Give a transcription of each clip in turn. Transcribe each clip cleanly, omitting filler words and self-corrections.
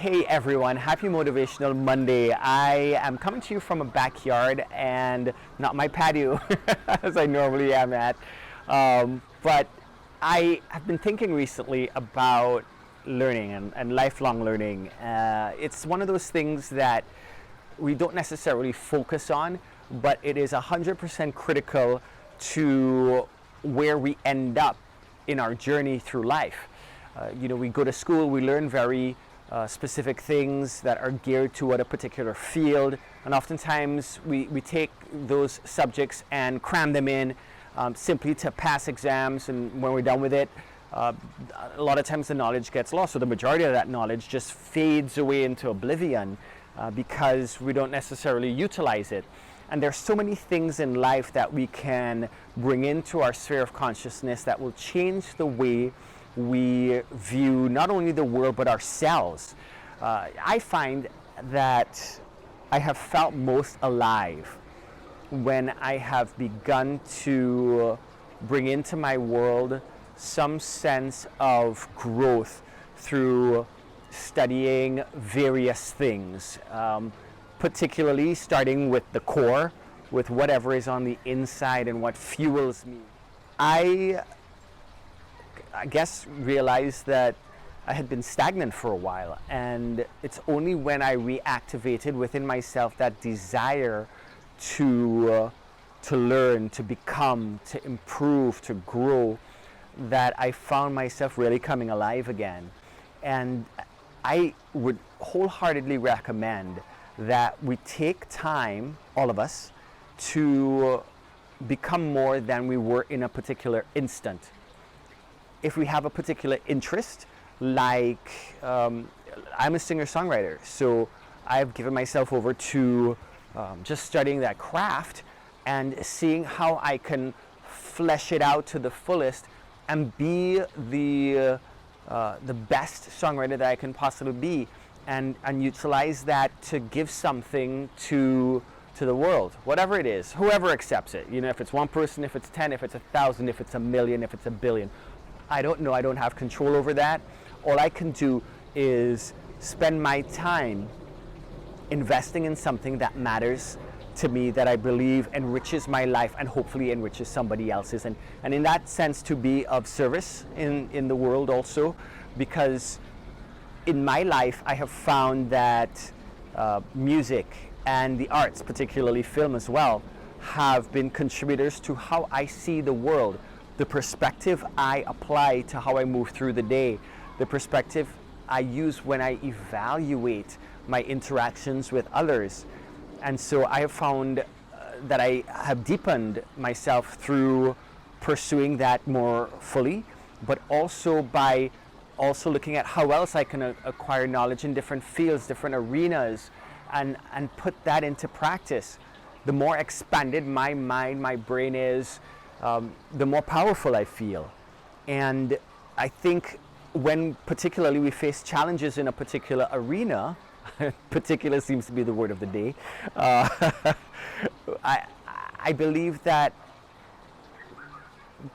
Hey everyone, happy Motivational Monday. I am coming to you from a backyard and not my patio as I normally am at. But I have been thinking recently about learning and lifelong learning. It's one of those things that we don't necessarily focus on, but it is 100% critical to where we end up in our journey through life. We go to school, we learn very specific things that are geared toward a particular field, and oftentimes we take those subjects and cram them in simply to pass exams, and when we're done with it, a lot of times the knowledge gets lost, so the majority of that knowledge just fades away into oblivion because we don't necessarily utilize it. And there's so many things in life that we can bring into our sphere of consciousness that will change the way we view not only the world but ourselves. I find that I have felt most alive when I have begun to bring into my world some sense of growth through studying various things, particularly starting with the core, with whatever is on the inside and what fuels me. I guess realized that I had been stagnant for a while, and it's only when I reactivated within myself that desire to learn, to become, to improve, to grow, that I found myself really coming alive again. And I would wholeheartedly recommend that we take time, all of us, to become more than we were in a particular instant. If we have a particular interest, like I'm a singer-songwriter, so I've given myself over to just studying that craft and seeing how I can flesh it out to the fullest and be the best songwriter that I can possibly be, and utilize that to give something to the world, whatever it is, whoever accepts it. If it's one person, if it's 10, if it's 1,000, if it's 1,000,000, if it's 1,000,000,000. I don't know, I don't have control over that. All I can do is spend my time investing in something that matters to me, that I believe enriches my life and hopefully enriches somebody else's. And in that sense, to be of service in the world also, because in my life I have found that music and the arts, particularly film as well, have been contributors to how I see the world. The perspective I apply to how I move through the day, the perspective I use when I evaluate my interactions with others. And so I have found that I have deepened myself through pursuing that more fully, but also by also looking at how else I can acquire knowledge in different fields, different arenas, and put that into practice. The more expanded my mind, my brain is, the more powerful I feel. And I think when particularly we face challenges in a particular arena, particular seems to be the word of the day, I believe that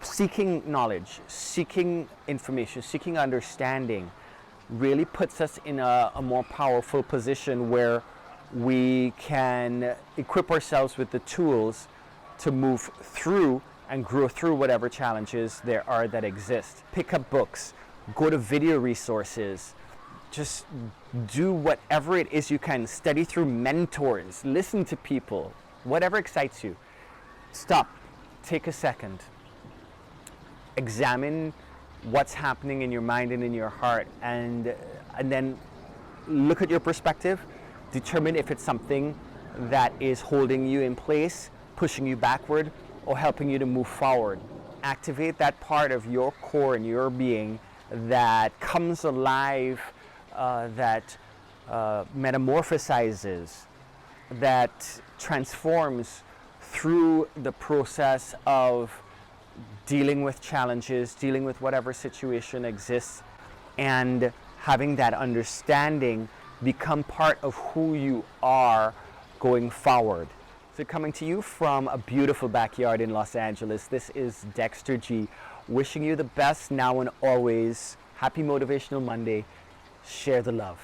seeking knowledge, seeking information, seeking understanding really puts us in a more powerful position where we can equip ourselves with the tools to move through and grow through whatever challenges there are that exist. Pick up books, go to video resources, just do whatever it is you can. Study through mentors, listen to people, whatever excites you. Stop, take a second, examine what's happening in your mind and in your heart, and then look at your perspective, determine if it's something that is holding you in place, pushing you backward, or helping you to move forward. Activate that part of your core and your being that comes alive, that metamorphosizes, that transforms through the process of dealing with challenges, dealing with whatever situation exists, and having that understanding become part of who you are going forward. So coming to you from a beautiful backyard in Los Angeles, this is Dexter G, wishing you the best now and always. Happy Motivational Monday. Share the love.